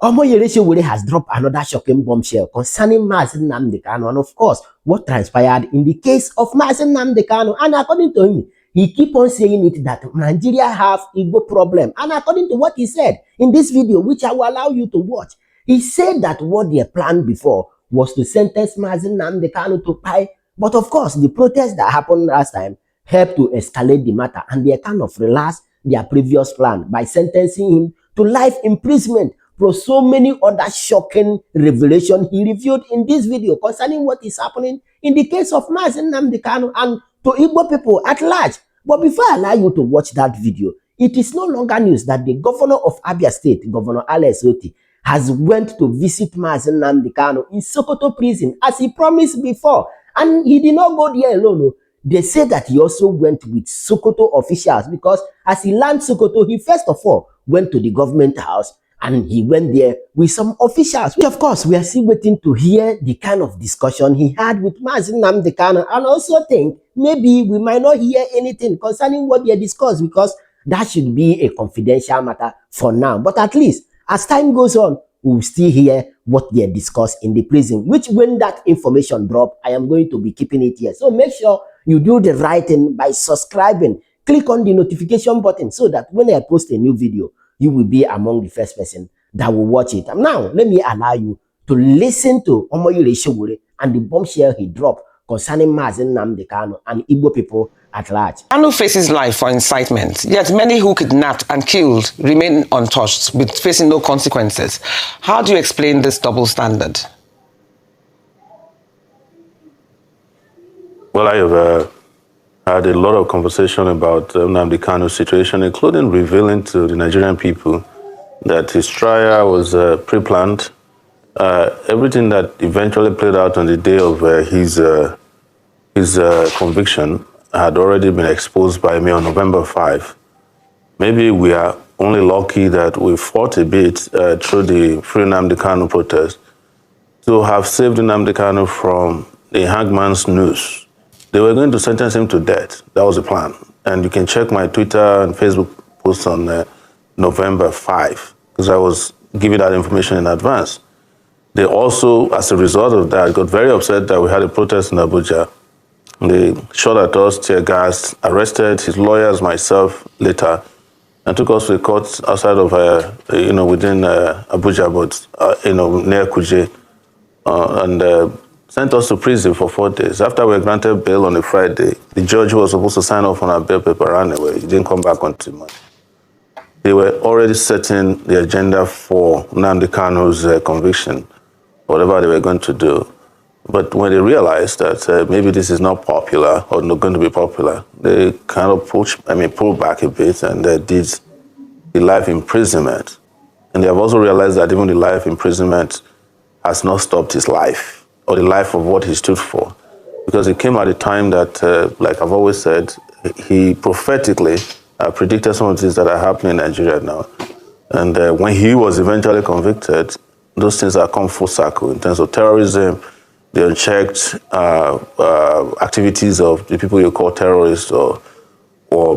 Omoyele Sowore has dropped another shocking bombshell concerning Mazi Nnamdi Kanu and of course what transpired in the case of Mazi Nnamdi Kanu. And according to him, he keep on saying it that Nigeria have Igbo problem. And according to what he said in this video, which I will allow you to watch, he said that what they planned before was to sentence Mazi Nnamdi Kanu to pie. But of course, the protest that happened last time helped to escalate the matter, and they kind of relaxed their previous plan by sentencing him to life imprisonment. Plus so many other shocking revelations he revealed in this video concerning what is happening in the case of Mazi Nnamdi Kanu and to Igbo people at large. But before I allow you to watch that video, it is no longer news that the governor of Abia State, Governor Otti, has went to visit Mazi Nnamdi Kanu in Sokoto prison as he promised before. And he did not go there alone. They say that he also went with Sokoto officials because as he landed Sokoto, he first of all went to the government house and he went there with some officials. Which of course, we are still waiting to hear the kind of discussion he had with Mazi Nnamdi Kanu, and also think maybe we might not hear anything concerning what they discussed because that should be a confidential matter for now. But at least as time goes on, we'll still hear what they discuss in the prison, which when that information drop, I am going to be keeping it here. So make sure you do the right thing by subscribing. Click on the notification button so that when I post a new video, you will be among the first person that will watch it. And now, let me allow you to listen to Omoyele Sowore and the bombshell he dropped concerning Mazi Nnamdi Kanu and Igbo people at large. Kanu faces life for incitement, yet many who kidnapped and killed remain untouched, with facing no consequences. How do you explain this double standard? Well, I have had a lot of conversation about Nnamdi Kanu's situation, including revealing to the Nigerian people that his trial was pre-planned. Everything that eventually played out on the day of his conviction had already been exposed by me on November 5. Maybe we are only lucky that we fought a bit through the Free Nnamdi Kanu protest to have saved Nnamdi Kanu from the hangman's noose. They were going to sentence him to death. That was the plan. And you can check my Twitter and Facebook posts on November 5, because I was giving that information in advance. They also, as a result of that, got very upset that we had a protest in Abuja. They shot at us, tear gas, arrested his lawyers, myself, later, and took us to the court outside of, within Abuja, but, near Kuje, and sent us to prison for 4 days. After we were granted bail on a Friday, the judge who was supposed to sign off on our bail paper ran away. He didn't come back until Monday. They were already setting the agenda for Nnamdi Kanu's conviction, whatever they were going to do. But when they realized that maybe this is not popular or not going to be popular, they kind of pulled back a bit and did the life imprisonment. And they have also realized that even the life imprisonment has not stopped his life or the life of what he stood for. Because it came at a time that, like I've always said, he prophetically predicted some of the things that are happening in Nigeria now. And when he was eventually convicted, those things have come full circle in terms of terrorism, the unchecked activities of the people you call terrorists or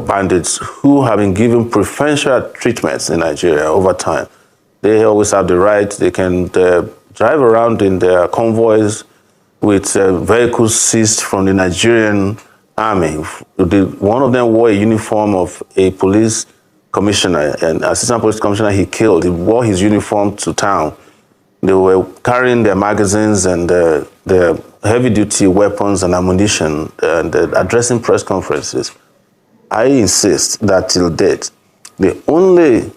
bandits who have been given preferential treatments in Nigeria over time. They always have the right, they can drive around in their convoys with vehicles seized from the Nigerian army. One of them wore a uniform of a police commissioner, an assistant police commissioner he killed. He wore his uniform to town. They were carrying their magazines and their heavy-duty weapons and ammunition and addressing press conferences. I insist that till date, the only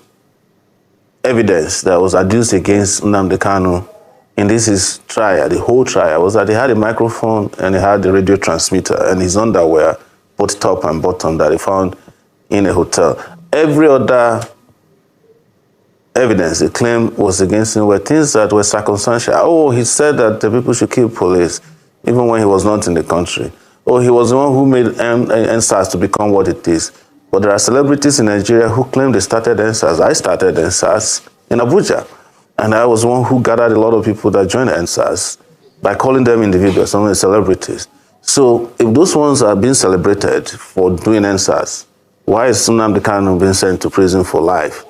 evidence that was adduced against Nnamdi Kanu in this trial, the whole trial, was that he had a microphone and he had a radio transmitter and his underwear, both top and bottom, that he found in a hotel. Every other evidence, the claim was against him, were things that were circumstantial. Oh, he said that the people should kill police, even when he was not in the country. Oh, he was the one who made NSAS to become what it is. But there are celebrities in Nigeria who claim they started NSAS. I started NSAS in Abuja. And I was one who gathered a lot of people that joined NSAS by calling them individuals, some of the celebrities. So if those ones are being celebrated for doing NSAS, why is Nnamdi Kanu being sent to prison for life?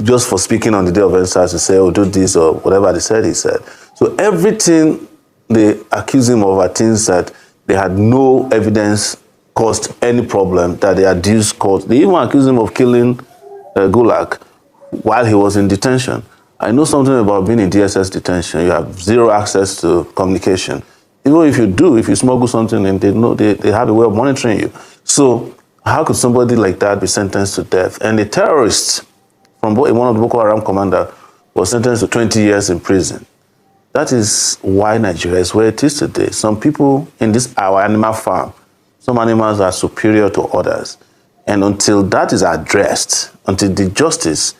just for speaking on the day of NSAS to say, oh, do this or whatever they said, he said. So everything they accuse him of are things that they had no evidence caused any problem, that they adduced caused. They even accused him of killing Gulag while he was in detention. I know something about being in DSS detention. You have zero access to communication. Even if you do, if you smuggle something and they know they have a way of monitoring you. So how could somebody like that be sentenced to death? And the terrorist from one of the Boko Haram commander was sentenced to 20 years in prison. That is why Nigeria is where it is today. Some people in our animal farm, some animals are superior to others. And until that is addressed, until the justice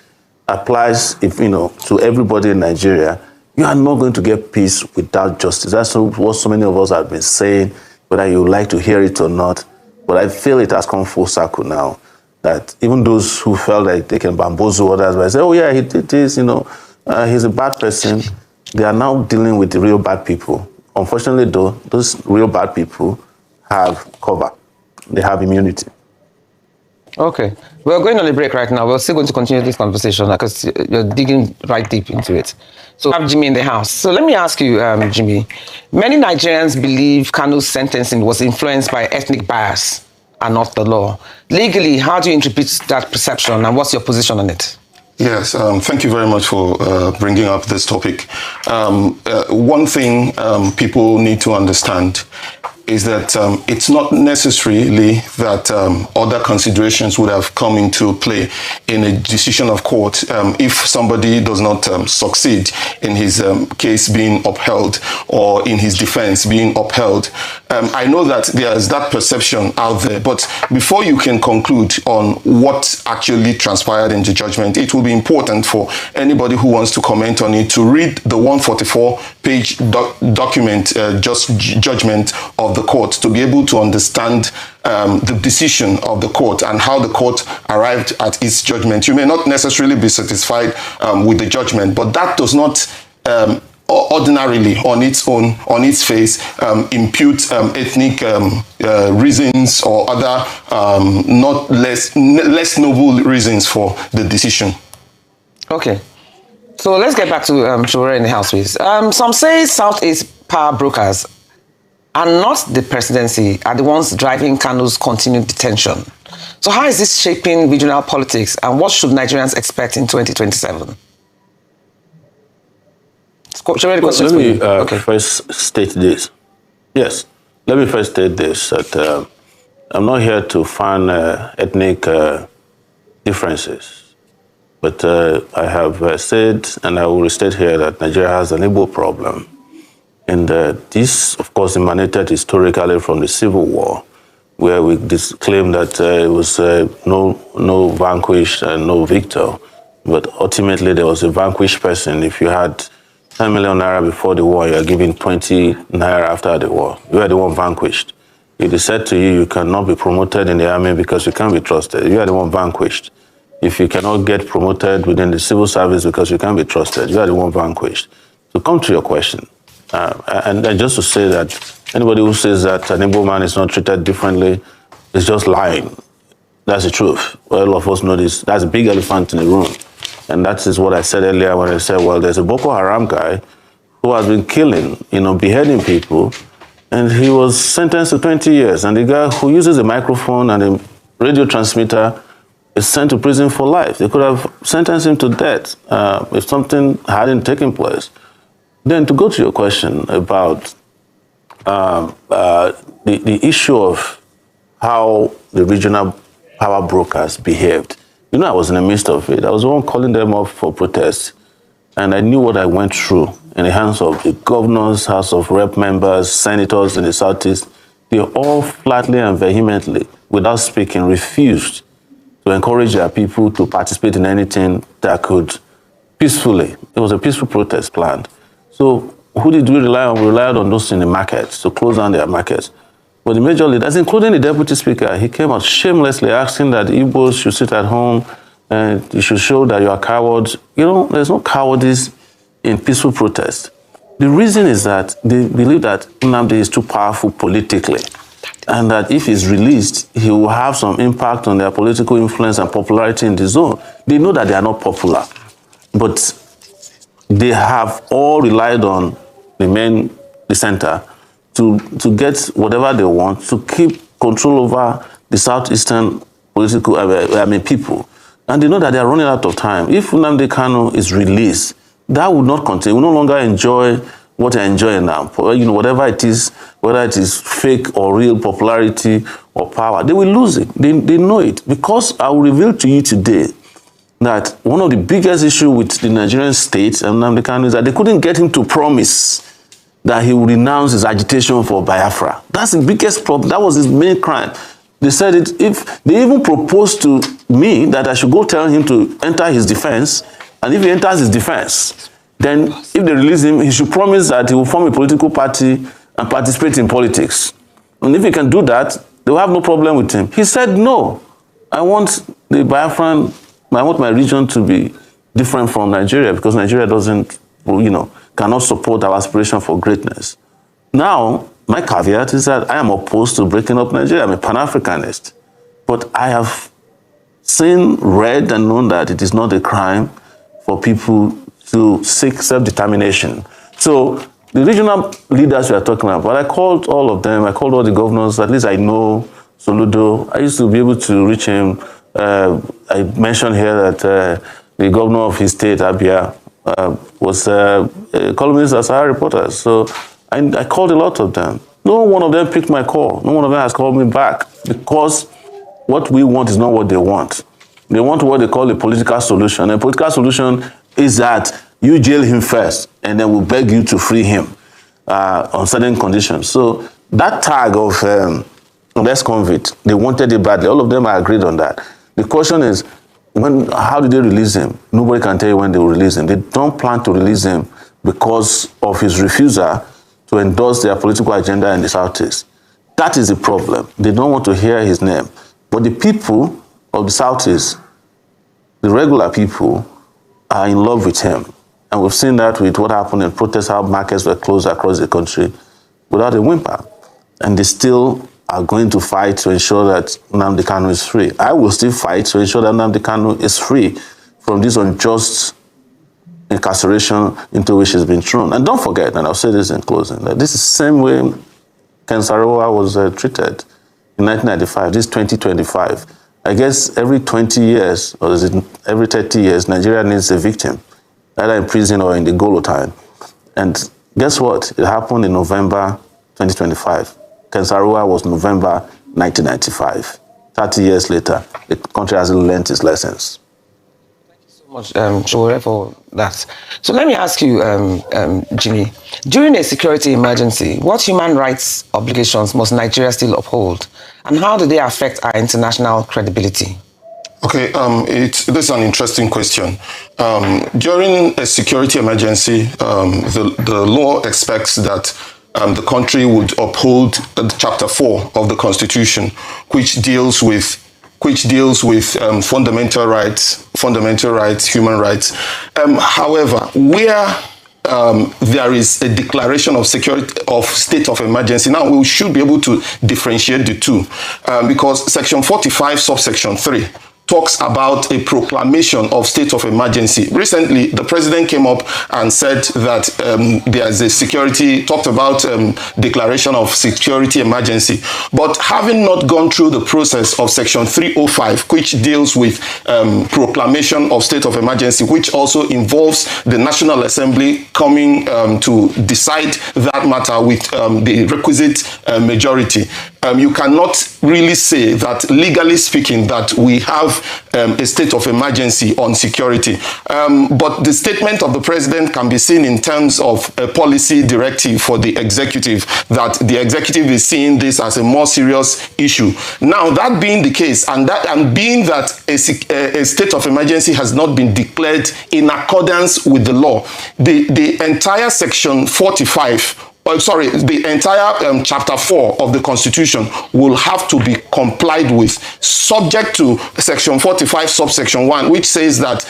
applies, to everybody in Nigeria, you are not going to get peace without justice. That's what so many of us have been saying, whether you like to hear it or not. But I feel it has come full circle now, that even those who felt like they can bamboozle others by saying, oh yeah, he did this, he's a bad person, they are now dealing with the real bad people. Unfortunately, though, those real bad people have cover. They have immunity. Okay. We're going on a break right now. We're still going to continue this conversation because you're digging right deep into it. So I have Jimmy in the house. So let me ask you, Jimmy, many Nigerians believe Kanu's sentencing was influenced by ethnic bias and not the law. Legally, how do you interpret that perception and what's your position on it? Yes, thank you very much for bringing up this topic. One thing people need to understand is that it's not necessarily that other considerations would have come into play in a decision of court if somebody does not succeed in his case being upheld or in his defense being upheld. I know that there's that perception out there, but before you can conclude on what actually transpired in the judgment, it will be important for anybody who wants to comment on it to read the 144-page document, judgment of the court, to be able to understand the decision of the court and how the court arrived at its judgment. You may not necessarily be satisfied with the judgment, but that does not ordinarily on its own, on its face, impute ethnic reasons or other not less noble reasons for the decision. Okay. So let's get back to Sowore in the house, please. Some say Southeast power brokers and not the presidency are the ones driving Kanu's continued detention. So how is this shaping regional politics and what should Nigerians expect in 2027? Let me first state this. Yes, let me first state this, that I'm not here to find ethnic differences, but I have said, and I will restate here, that Nigeria has an Igbo problem. And this, of course, emanated historically from the Civil War, where we claim that it was no vanquished and no victor. But ultimately, there was a vanquished person. If you had 10 million naira before the war, you are giving 20 naira after the war. You are the one vanquished. It is said to you, you cannot be promoted in the army because you can't be trusted. You are the one vanquished. If you cannot get promoted within the civil service because you can't be trusted, you are the one vanquished. So come to your question. And just to say that anybody who says that an Igbo man is not treated differently is just lying. That's the truth. All of us know this. That's a big elephant in the room. And that is what I said earlier when I said, well, there's a Boko Haram guy who has been killing, beheading people, and he was sentenced to 20 years. And the guy who uses a microphone and a radio transmitter is sent to prison for life. They could have sentenced him to death if something hadn't taken place. Then to go to your question about the issue of how the regional power brokers behaved, I was in the midst of it. I was the one calling them up for protest, and I knew what I went through in the hands of the governors, House of Rep members, senators in the Southeast. They all flatly and vehemently, without speaking, refused to encourage their people to participate in anything that could peacefully. It was a peaceful protest planned. So who did we rely on? We relied on those in the markets to close down their markets. But the major leaders, including the deputy speaker, he came out shamelessly asking that Igbos should sit at home and you should show that you are cowards. There's no cowardice in peaceful protest. The reason is that they believe that Nnamdi is too powerful politically. and that if he's released, he will have some impact on their political influence and popularity in the zone. They know that they are not popular, but they have all relied on the center, to get whatever they want, to keep control over the southeastern political, people. And they know that they are running out of time. If Nnamdi Kanu is released, that would not continue. We no longer enjoy what they're enjoying now. Whatever it is, whether it is fake or real popularity or power, they will lose it. They know it. Because I will reveal to you today that one of the biggest issues with the Nigerian state and Nnamdi Kanu is that they couldn't get him to promise that he would renounce his agitation for Biafra. That's the biggest problem. That was his main crime. They said it, if they even proposed to me that I should go tell him to enter his defense, and if he enters his defense, then if they release him, he should promise that he will form a political party and participate in politics. And if he can do that, they will have no problem with him. He said, no, I want my region to be different from Nigeria, because Nigeria cannot support our aspiration for greatness. Now, my caveat is that I am opposed to breaking up Nigeria. I'm a Pan-Africanist. But I have read and known that it is not a crime for people to seek self-determination. So the regional leaders we are talking about, I called all of them. I called all the governors. At least I know Soludo. I used to be able to reach him. I mentioned here that the governor of his state, Abia, was a columnist as a reporter. So I called a lot of them. No one of them picked my call. No one of them has called me back, because what we want is not what they want. They want what they call a political solution. A political solution is that you jail him first, and then we'll beg you to free him on certain conditions. So that tag of ex-convict, they wanted it badly. All of them are agreed on that. The question is, how did they release him? Nobody can tell you when they will release him. They don't plan to release him because of his refusal to endorse their political agenda in the Southeast. That is the problem. They don't want to hear his name. But the people of the Southeast, the regular people, are in love with him. And we've seen that with what happened in protests, how markets were closed across the country without a whimper. And they still are going to fight to ensure that Nnamdi Kanu is free. I will still fight to ensure that Nnamdi Kanu is free from this unjust incarceration into which he's been thrown. And don't forget, and I'll say this in closing, that this is the same way Ken Sowore was treated in 1995. This is 2025. I guess every 20 years, or is it every 30 years, Nigeria needs a victim, either in prison or in the Golo time. And guess what? It happened in November 2025. Ken Sowore was November 1995. 30 years later, the country hasn't learned its lessons. Much, Sowore, for that. So let me ask you, Jimmy, during a security emergency, what human rights obligations must Nigeria still uphold? And how do they affect our international credibility? Okay, this is an interesting question. During a security emergency, the law expects that the country would uphold Chapter 4 of the Constitution, which deals with fundamental rights, human rights. However, where there is a declaration of state of emergency, now we should be able to differentiate the two, because Section 45, subsection 3 talks about a proclamation of state of emergency. Recently, the president came up and said that there's talked about declaration of security emergency. But having not gone through the process of Section 305, which deals with proclamation of state of emergency, which also involves the National Assembly coming to decide that matter with the requisite majority, you cannot really say that, legally speaking, that we have a state of emergency on security. But the statement of the president can be seen in terms of a policy directive for the executive, that the executive is seeing this as a more serious issue. Now, that being the case, and being that a state of emergency has not been declared in accordance with the law, the entire Section 45 the entire chapter 4 of the Constitution will have to be complied with, subject to section 45 subsection 1, which says that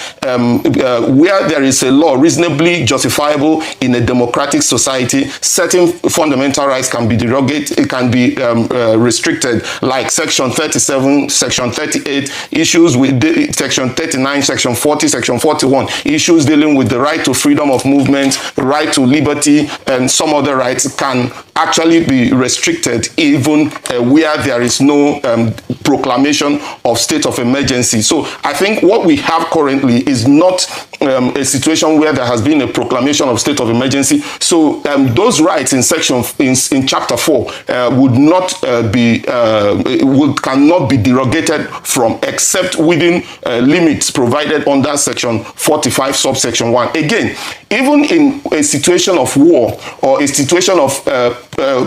where there is a law reasonably justifiable in a democratic society, certain fundamental rights can be derogated, it can be restricted, like section 37, section 38, issues with section 39, section 40, section 41, issues dealing with the right to freedom of movement, right to liberty, and some other rights can actually be restricted even where there is no proclamation of state of emergency. So I think what we have currently is not a situation where there has been a proclamation of state of emergency. So those rights in chapter 4 cannot be derogated from, except within limits provided under section 45 subsection 1. Again, even in a situation of war or a situation of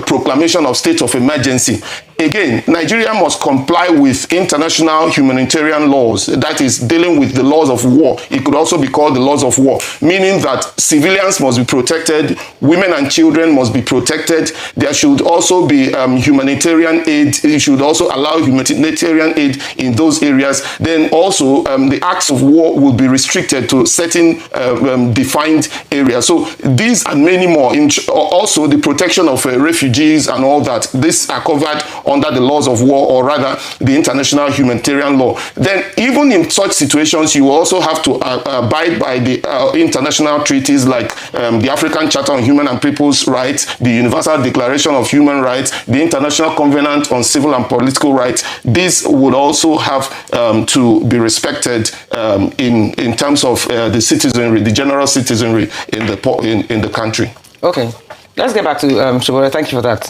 proclamation of state of emergency, again, Nigeria must comply with international humanitarian laws, that is, dealing with the laws of war. It could also be called the laws of war, meaning that civilians must be protected, women and children must be protected. There should also be humanitarian aid. It should also allow humanitarian aid in those areas. Then also, the acts of war will be restricted to certain defined areas. So these and many more, also the protection of refugees and all that, these are covered under the laws of war, or rather the international humanitarian law. Then even in such situations, you also have to abide by the international treaties like the African Charter on Human and People's Rights, the Universal Declaration of Human Rights, the International Covenant on Civil and Political Rights. These would also have to be respected in terms of the citizenry, the general citizenry in the country. Okay, let's get back to Sowore. Thank you for that,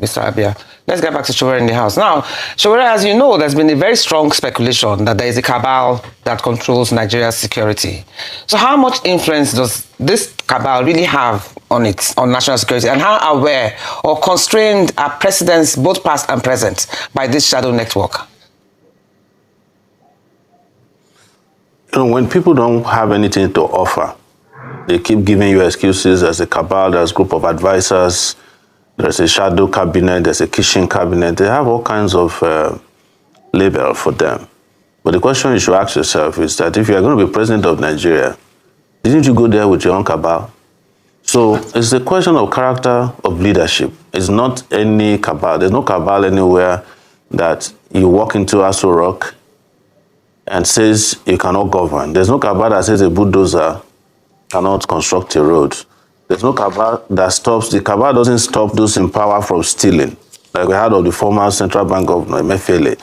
Mr. Abia. Let's get back to Sowore in the house. Now, Sowore, as you know, there's been a very strong speculation that there is a cabal that controls Nigeria's security. So how much influence does this cabal really have on national security? And how aware or constrained are presidents, both past and present, by this shadow network? When people don't have anything to offer, they keep giving you excuses. There's a cabal, there's a group of advisors, there's a shadow cabinet, there's a kitchen cabinet. They have all kinds of label for them. But the question you should ask yourself is that if you are going to be president of Nigeria, didn't you go there with your own cabal? So it's a question of character, of leadership. It's not any cabal. There's no cabal anywhere that you walk into Aso Rock and says you cannot govern. There's no cabal that says a bulldozer cannot construct a road. There's no cabal that stops, the cabal doesn't stop those in power from stealing. Like we had of the former central bank governor, Emefiele,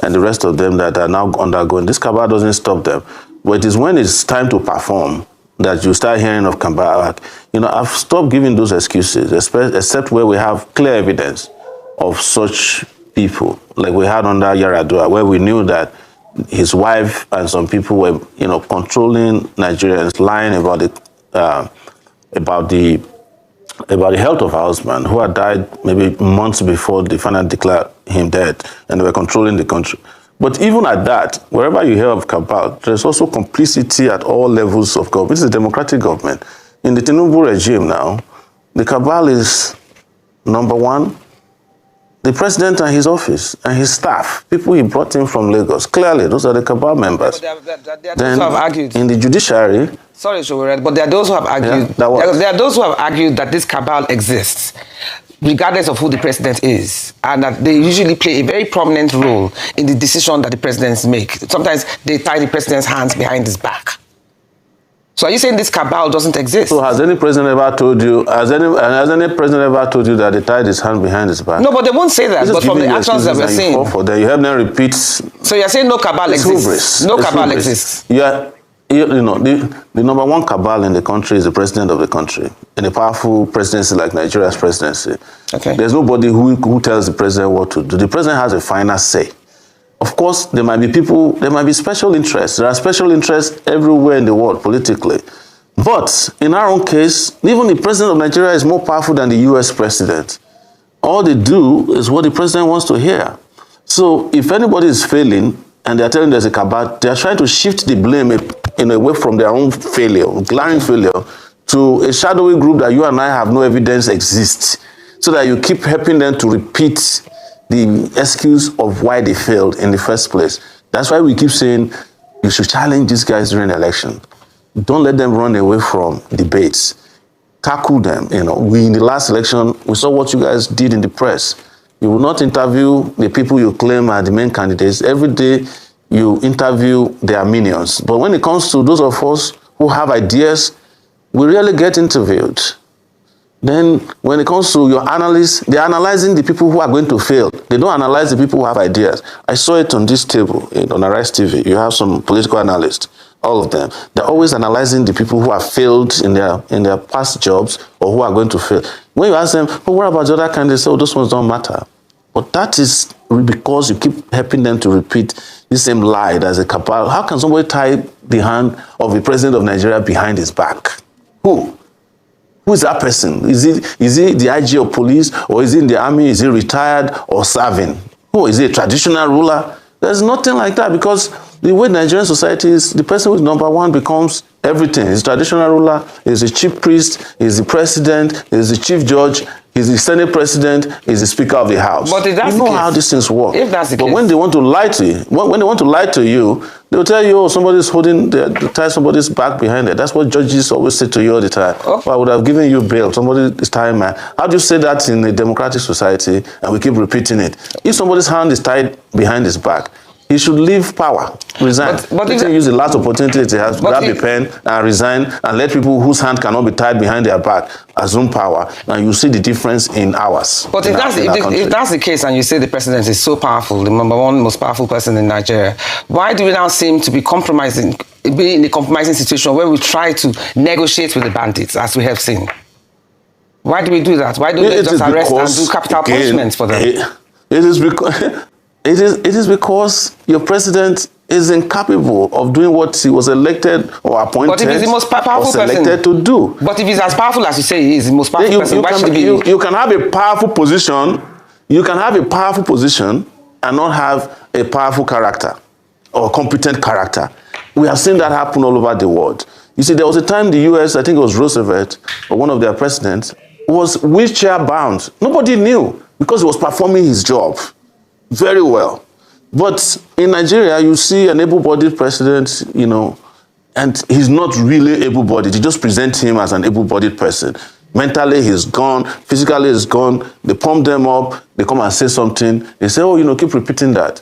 and the rest of them that are now undergoing. This cabal doesn't stop them. But it is when it's time to perform that you start hearing of cabal. Like, I've stopped giving those excuses, except where we have clear evidence of such people, like we had under Yaradua, where we knew that his wife and some people were, controlling Nigerians, lying about the health of our husband, who had died maybe months before they finally declared him dead, and they were controlling the country. But even at that, wherever you hear of cabal, there's also complicity at all levels of government. This is a democratic government. In the Tinubu regime now, the cabal is, number one, the president and his office and his staff, people he brought in from Lagos. Clearly, those are the cabal members. Yeah, but there are Then, those who have argued. in the judiciary, Sorry, Sowore, but there are those who have argued. There are those who have argued that this cabal exists, regardless of who the president is, and that they usually play a very prominent role in the decision that the presidents make. Sometimes they tie the president's hands behind his back. So are you saying this cabal doesn't exist? So has any president ever told you? Has any president ever told you that they tied his hand behind his back? No, but they won't say that. But from the actions that we're seeing, you help them repeat. So you're saying no cabal exists? No cabal exists. Yeah, the number one cabal in the country is the president of the country. In a powerful presidency like Nigeria's presidency, okay, there's nobody who tells the president what to do. The president has a final say. Of course, there might be people, there might be special interests. There are special interests everywhere in the world politically. But in our own case, even the president of Nigeria is more powerful than the US president. All they do is what the president wants to hear. So if anybody is failing and they're telling there's a cabal, they're trying to shift the blame away from their own failure, glaring failure, to a shadowy group that you and I have no evidence exists, so that you keep helping them to repeat the excuse of why they failed in the first place. That's why we keep saying you should challenge these guys during the election. Don't let them run away from debates. Tackle them. We in the last election, we saw what you guys did in the press. You will not interview the people you claim are the main candidates. Every day you interview their minions. But when it comes to those of us who have ideas, we really get interviewed. Then when it comes to your analysts, they're analyzing the people who are going to fail. They don't analyze the people who have ideas. I saw it on this table, on Arise TV. You have some political analysts, all of them. They're always analyzing the people who have failed in their past jobs or who are going to fail. When you ask them, what about the other candidates? Oh, those ones don't matter. But that is because you keep helping them to repeat the same lie as a cabal. How can somebody tie the hand of the president of Nigeria behind his back? Who? Who is that person? Is he the IG of police, or is he in the army? Is he retired or serving? Who is he, a traditional ruler? There's nothing like that, because the way Nigerian society is, the person who is number one becomes everything. He's a traditional ruler, he's a chief priest, he's the president, he's the chief judge, he's the senate president, he's the speaker of the house. But if that's you know the case, how these things work. If that's the but case, when they want to lie to you, when they want to lie to you, they'll tell you, oh, somebody's holding, they tie somebody's back behind it. That's what judges always say to you all the time. Oh. Well, I would have given you bail. Somebody is tying man. How do you say that in a democratic society, and we keep repeating it? If somebody's hand is tied behind his back, he should leave power, resign. But if use the last opportunity he has, grab a pen and resign, and let people whose hand cannot be tied behind their back assume power, and you see the difference in hours. But if that's the case, and you say the president is so powerful, the number one most powerful person in Nigeria, why do we now seem to be be in a compromising situation where we try to negotiate with the bandits, as we have seen? Why do we do that? Why do they just arrest and do capital punishments for them? It is because your president is incapable of doing what he was elected or appointed but if he's the most powerful or selected to do. But if he's as powerful as you say he is, the most powerful person, why should he be? You can have a powerful position, and not have a powerful character or competent character. We have seen that happen all over the world. You see, there was a time the US, I think it was Roosevelt, or one of their presidents, was wheelchair bound. Nobody knew, because he was performing his job very well. But in Nigeria, you see an able-bodied president, and he's not really able-bodied. You just present him as an able-bodied person. Mentally, he's gone. Physically, he's gone. They pump them up. They come and say something. They say, oh, keep repeating that.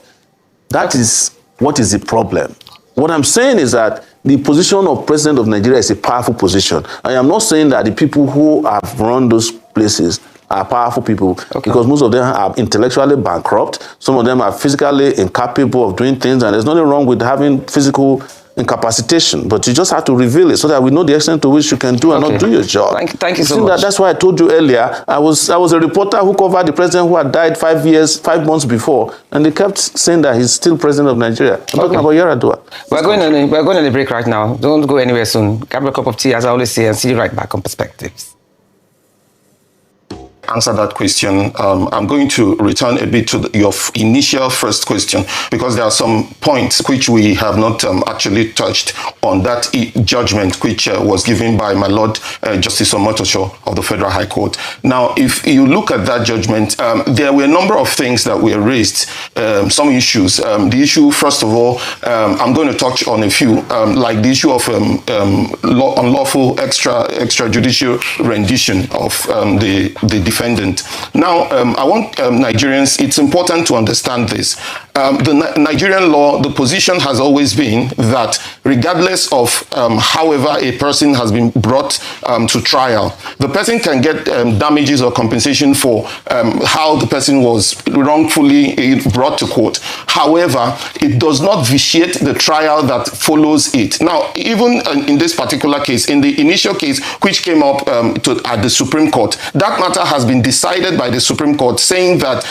That is what is the problem. What I'm saying is that the position of president of Nigeria is a powerful position. I am not saying that the people who have run those places are powerful people, because most of them are intellectually bankrupt. Some of them are physically incapable of doing things, and there's nothing wrong with having physical incapacitation, but you just have to reveal it so that we know the extent to which you can do and not do your job. Thank you so much. That's why I told you earlier, I was a reporter who covered the president who had died 5 months before, and they kept saying that he's still president of Nigeria. I'm talking about Yaradua. We're going on a break right now. Don't go anywhere soon. Grab a cup of tea, as I always say, and see you right back on Perspectives. Answer that question. I'm going to return a bit to your initial first question, because there are some points which we have not actually touched on that judgment which was given by my Lord Justice Omotosho of the Federal High Court. Now, if you look at that judgment, there were a number of things that were raised, some issues. The issue, first of all, I'm going to touch on a few, like the issue of unlawful extrajudicial rendition of the defendant. Now, I want Nigerians, it's important to understand this. The Nigerian law, the position has always been that regardless of however a person has been brought to trial, the person can get damages or compensation for how the person was wrongfully brought to court. However, it does not vitiate the trial that follows it. Now, even in this particular case, in the initial case which came up at the Supreme Court, that matter has been decided by the Supreme Court, saying that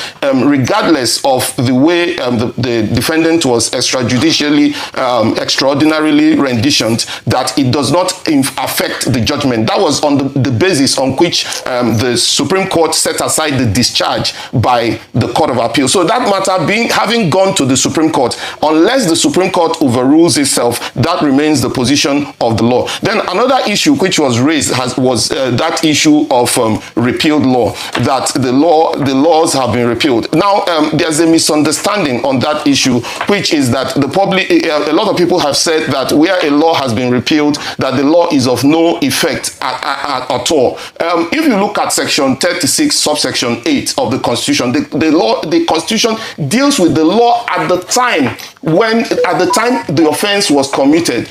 regardless of the way the defendant was extraordinarily renditioned, that it does not affect the judgment. That was on the basis on which the Supreme Court set aside the discharge by the Court of Appeal. So that matter having gone to the Supreme Court, unless the Supreme Court overrules itself, that remains the position of the law. Then another issue which was raised was that issue of repealed law, that the laws have been repealed. Now, there's a misunderstanding on that issue, which is that a lot of people have said that where a law has been repealed, that the law is of no effect at all. If you look at section 36, subsection 8 of the Constitution, the Constitution deals with the law at the time the offense was committed.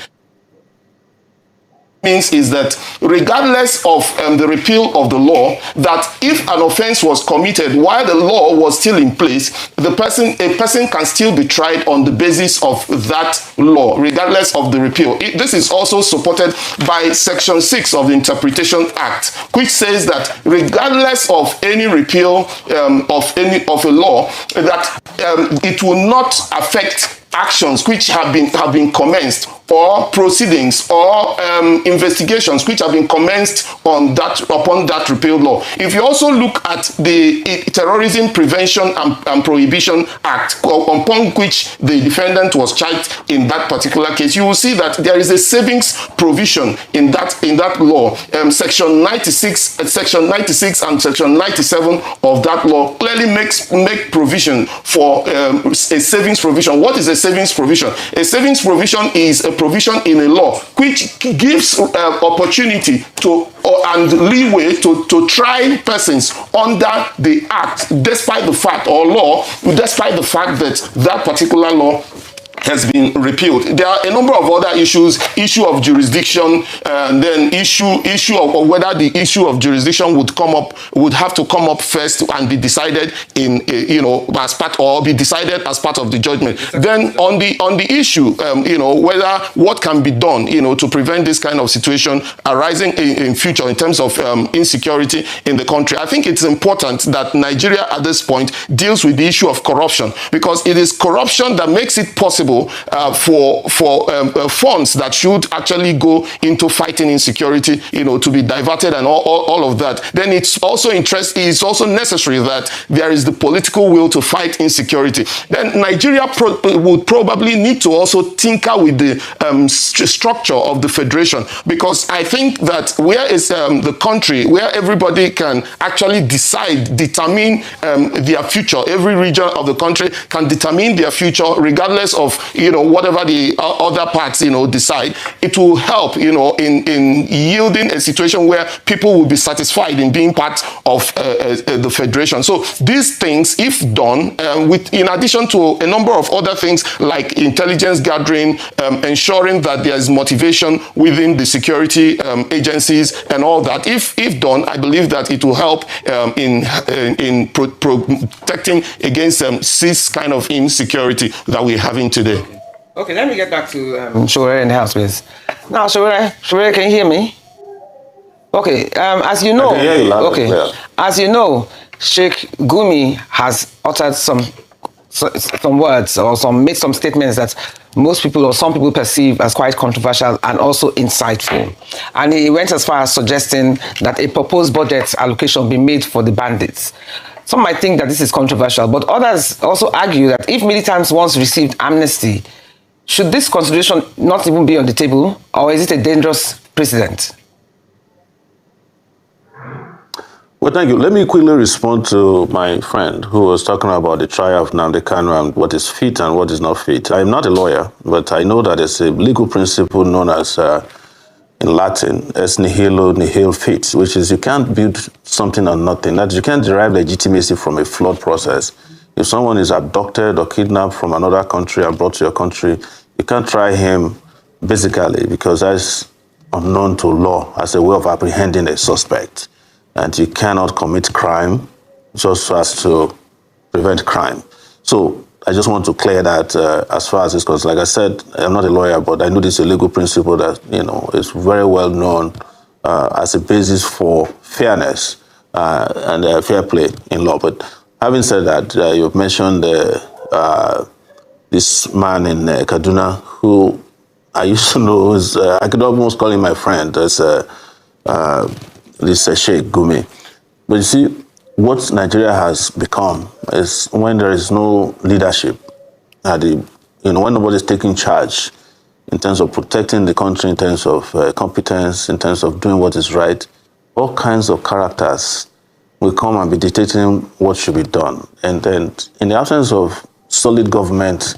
Means is that regardless of the repeal of the law, that if an offense was committed while the law was still in place, a person can still be tried on the basis of that law, regardless of the repeal. This is also supported by Section 6 of the Interpretation Act, which says that regardless of any repeal of a law, that it will not affect actions which have been commenced, or proceedings or investigations which have been commenced upon that repealed law. If you also look at the Terrorism Prevention and Prohibition Act, upon which the defendant was charged in that particular case, you will see that there is a savings provision in that law. Section 96 and Section 97 of that law clearly make provision for a savings provision. What is a savings provision? A savings provision is a provision in a law which gives opportunity and leeway to try persons under the act, despite the fact that that particular law has been repealed. There are a number of other issues, issue of jurisdiction, and then issue of whether the issue of jurisdiction would have to come up first and be decided as part, or be decided as part of the judgment. Then on the issue, whether what can be done, to prevent this kind of situation arising in future in terms of insecurity in the country. I think it's important that Nigeria at this point deals with the issue of corruption, because it is corruption that makes it possible for funds that should actually go into fighting insecurity, to be diverted and all of that. Then it's also necessary that there is the political will to fight insecurity. Then Nigeria would probably need to also tinker with the structure of the federation, because I think that where is the country where everybody can actually determine their future. Every region of the country can determine their future regardless of whatever the other parts decide. It will help in yielding a situation where people will be satisfied in being part of the federation. So these things, if done, in addition to a number of other things like intelligence gathering, ensuring that there is motivation within the security agencies and all that, if done, I believe that it will help in protecting against this kind of insecurity that we're having today. Okay, let me get back to Sowore in the house, please. Now, Sowore, can you hear me? Okay, as you know, as you know, Sheikh Gumi has uttered some words or made some statements that most people or some people perceive as quite controversial and also insightful. And he went as far as suggesting that a proposed budget allocation be made for the bandits. Some might think that this is controversial, but others also argue that if militants once received amnesty, should this consideration not even be on the table, or is it a dangerous precedent? Well, thank you. Let me quickly respond to my friend who was talking about the trial of Nnamdi Kanu and what is fit and what is not fit. I'm not a lawyer, but I know that there's a legal principle known as, in Latin, es nihilo nihil fit, which is you can't build something on nothing. That you can't derive legitimacy from a flawed process. If someone is abducted or kidnapped from another country and brought to your country, you can't try him basically because that's unknown to law as a way of apprehending a suspect. And you cannot commit crime just as to prevent crime. So I just want to clear that as far as this goes. Like I said, I'm not a lawyer, but I know this is a legal principle that, is very well known as a basis for fairness and fair play in law. But having said that, you've mentioned this man in Kaduna who I used to know, I could almost call him my friend, as this Sheikh Gumi. But you see, what Nigeria has become is when there is no leadership, when nobody's taking charge in terms of protecting the country, in terms of competence, in terms of doing what is right, all kinds of characters will come and be dictating what should be done. And then in the absence of solid government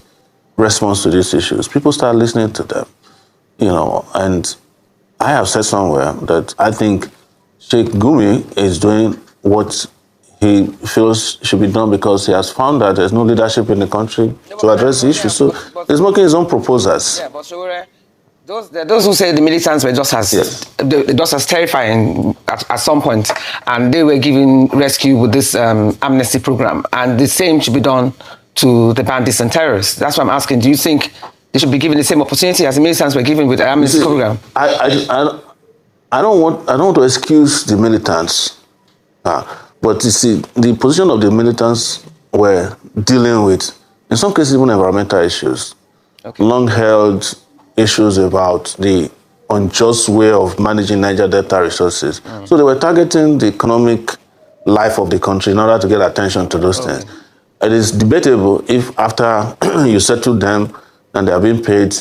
response to these issues, people start listening to them, and I have said somewhere that I think Sheikh Gumi is doing what he feels should be done because he has found that there's no leadership in the country to address the issue. So he's making his own proposals. Yeah, but Sowore, those who say the militants were just as terrifying at some point, and they were given rescue with this amnesty program, and the same should be done to the bandits and terrorists. That's why I'm asking, do you think they should be given the same opportunity as the militants were given with the amnesty program? I don't want to excuse the militants, but you see, the position of the militants were dealing with, in some cases, even environmental issues, long-held issues about the unjust way of managing Niger Delta resources. So they were targeting the economic life of the country in order to get attention to those things. It is debatable if after you settle them and they are being paid,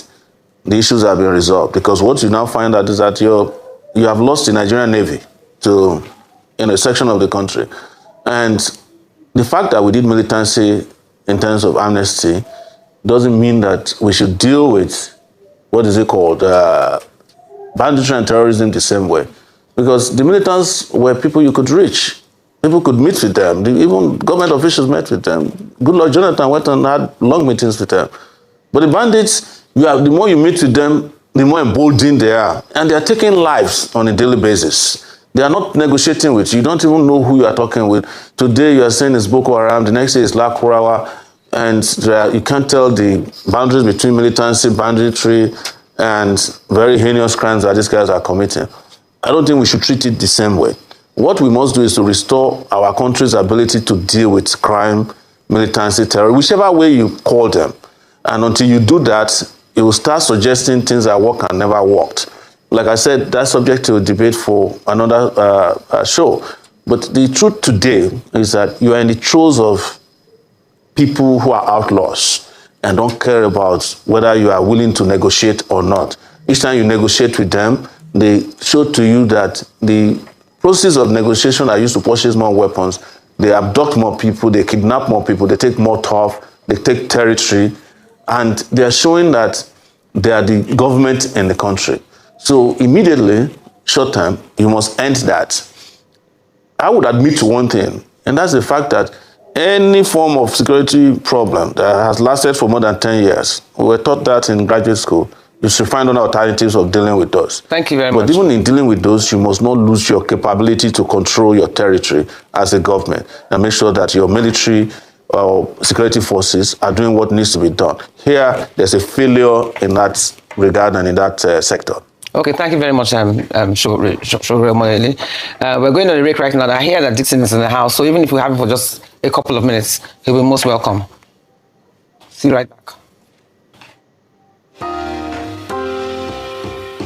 the issues have been resolved. Because what you now find out is that you have lost the Nigerian Navy to a section of the country. And the fact that we did militancy in terms of amnesty doesn't mean that we should deal with, what is it called, banditry and terrorism the same way. Because the militants were people you could reach. People could meet with them. Even government officials met with them. Goodluck Jonathan went and had long meetings with them. But the bandits, the more you meet with them, the more emboldened they are. And they are taking lives on a daily basis. They are not negotiating with you. You don't even know who you are talking with. Today you are saying it's Boko Haram, the next day it's Lakurawa, and you can't tell the boundaries between militancy, banditry, and very heinous crimes that these guys are committing. I don't think we should treat it the same way. What we must do is to restore our country's ability to deal with crime, militancy, terror, whichever way you call them. And until you do that, you will start suggesting things that work and never worked. Like I said, that's subject to a debate for another show. But the truth today is that you are in the throes of people who are outlaws and don't care about whether you are willing to negotiate or not. Each time you negotiate with them, they show to you that the process of negotiation are used to purchase more weapons. They abduct more people, they kidnap more people, they take more turf, they take territory, and they are showing that they are the government in the country. So immediately, short term, you must end that. I would admit to one thing, and that's the fact that any form of security problem that has lasted for more than 10 years, we were taught that in graduate school, you should find other alternatives of dealing with those. Thank you very much. But even in dealing with those, you must not lose your capability to control your territory as a government and make sure that your military or security forces are doing what needs to be done. Here, there's a failure in that regard and in that sector. Okay, thank you very much, Sowore Moyele. We're going on a break right now. I hear that Dixon is in the house, so even if we have him for just a couple of minutes, he'll be most welcome. See you right back.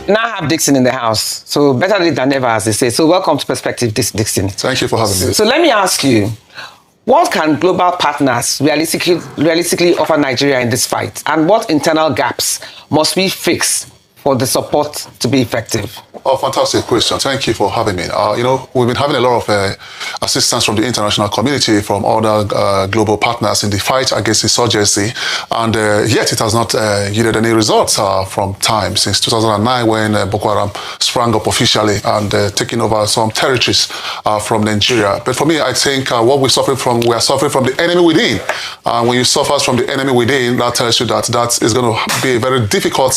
Now I have Dixon in the house, so better late than never, as they say. So welcome to Perspective, Dixon. Thank you for having me. So let me ask you, what can global partners realistically offer Nigeria in this fight? And what internal gaps must we fix for the support to be effective? Oh, fantastic question. Thank you for having me. We've been having a lot of assistance from the international community, from other global partners in the fight against insurgency, and yet it has not yielded any results from time since 2009 when Boko Haram sprang up officially and taking over some territories from Nigeria. But for me, I think what we are suffering from the enemy within. When you suffer from the enemy within, that tells you that is going to be a very difficult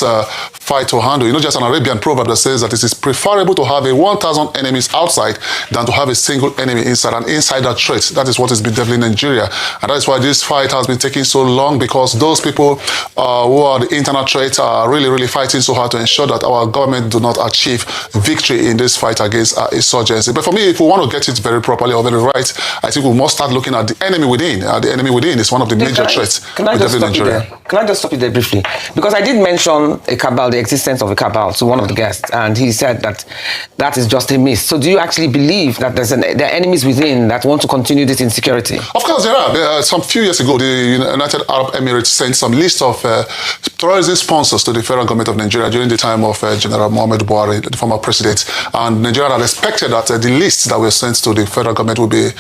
fight to handle. Just an Arabian proverb that says that it is preferable to have 1,000 enemies outside than to have a single enemy inside, an insider threat. That is what has been developing in Nigeria. And that is why this fight has been taking so long, because those people who are the internal threat are really, really fighting so hard to ensure that our government do not achieve victory in this fight against insurgency. But for me, if we want to get it very properly or very right, I think we must start looking at the enemy within. The enemy within is one of the major threats. Can I just stop you there? can I just stop you there briefly? Because I did mention a cabal, the existence of a cabal, to one of the guests, and he said that that is just a myth. So do you actually believe that there are enemies within that want to continue this insecurity? Of course there are. Some few years ago, the United Arab Emirates sent some list of terrorism sponsors to the federal government of Nigeria during the time of General Muhammad Buhari, the former president. And Nigeria had expected that the lists that were sent to the federal government would be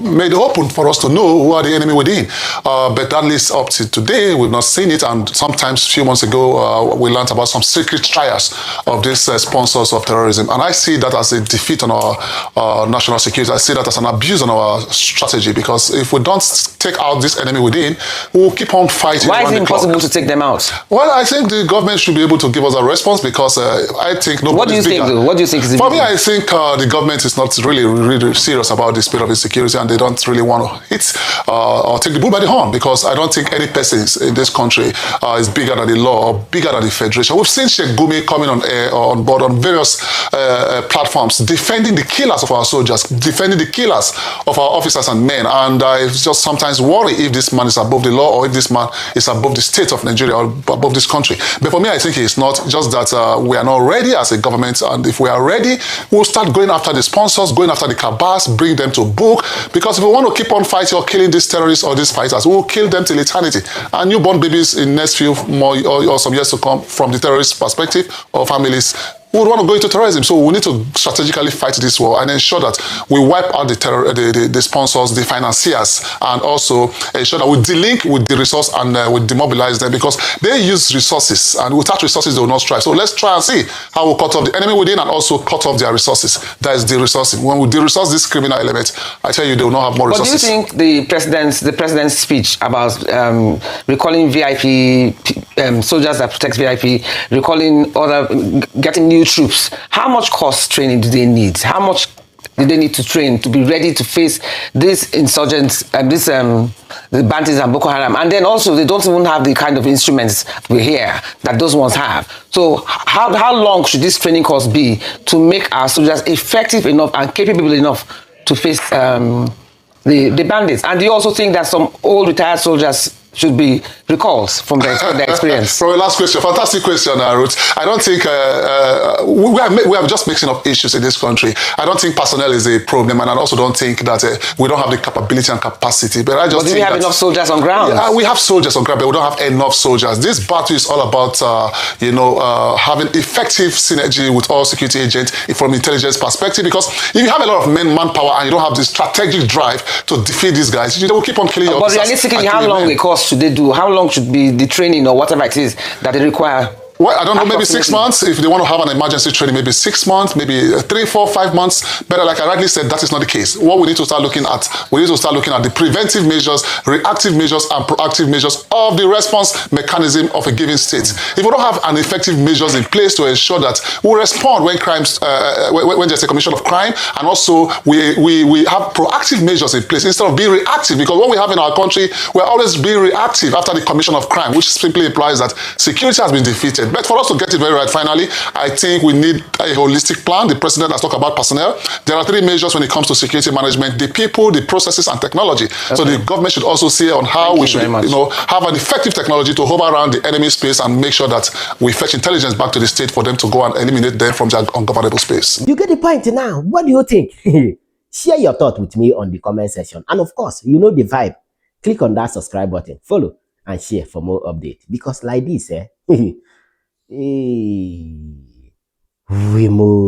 made open for us to know who are the enemy within. But that list up to today, we've not seen it. And sometimes a few months ago, we learned about some secret trials of these sponsors of terrorism. And I see that as a defeat on our national security. I see that as an abuse on our strategy, because if we don't take out this enemy within, we'll keep on fighting. Why is it impossible to take them out? Well, I think the government should be able to give us a response, because I think nobody. What do you think, though? What do you think is For me, I think the government is not really serious about the state of insecurity, and they don't really want to hit or take the bull by the horn, because I don't think any person in this country is bigger than the law or bigger than the federation. We've seen Sheikh Gumi coming on board on various platforms, defending the killers of our soldiers, defending the killers of our officers and men. And I just sometimes worry if this man is above the law, or if this man is above the state of Nigeria, or above this country. But for me, I think he is not. Just that we are not ready as a government, and if we are ready, we'll start going after the sponsors, going after the cabals, bring them to book. Because if we want to keep on fighting or killing these terrorists or these fighters, we'll kill them till eternity. And newborn babies in next few more or some years to come, from the terrorist perspective, or families who would want to go into terrorism. So we need to strategically fight this war and ensure that we wipe out the sponsors, the financiers, and also ensure that we delink with the resource and we demobilize them, because they use resources, and without resources they will not strive. So let's try and see how we cut off the enemy within and also cut off their resources. That is the resourcing. When we de-resource this criminal element, I tell you, they will not have more resources. But do you think the president's speech about recalling VIP soldiers that protect VIP, recalling getting new troops, how much cost training do they need? How much do they need to train to be ready to face these insurgents, the bandits and Boko Haram? And then also, they don't even have the kind of instruments we hear that those ones have. So how long should this training course be to make our soldiers effective enough and capable enough to face the bandits? And do you also think that some old retired soldiers should be recalled from their experience? From the last question, fantastic question, Ruth. I don't think we are just mixing up issues in this country. I don't think personnel is a problem, and I also don't think that we don't have the capability and capacity. But I just do we have enough soldiers on ground? Yeah, we have soldiers on ground, but we don't have enough soldiers. This battle is all about having effective synergy with all security agents from intelligence perspective. Because if you have a lot of manpower and you don't have the strategic drive to defeat these guys, they will keep on killing your officers. But realistically, how long a course should they do? How long should be the training or whatever it is that they require? Well, I don't know, maybe 6 months. If they want to have an emergency training, maybe 6 months, maybe 3, 4, 5 months. But like I rightly said, that is not the case. What we need to start looking at, the preventive measures, reactive measures, and proactive measures of the response mechanism of a given state. If we don't have an effective measures in place to ensure that we respond when crimes, when there's a commission of crime, and also we have proactive measures in place instead of being reactive. Because what we have in our country, we're always being reactive after the commission of crime, which simply implies that security has been defeated. But for us to get it very right, finally, I think we need a holistic plan. The president has talked about personnel. There are 3 measures when it comes to security management: the people, the processes, and technology. Okay. So the government should also see on how we should, have an effective technology to hover around the enemy space and make sure that we fetch intelligence back to the state for them to go and eliminate them from their ungovernable space. You get the point now. What do you think? Share your thought with me on the comment section. And of course, you know the vibe. Click on that subscribe button, follow, and share for more updates. Because like this, we move.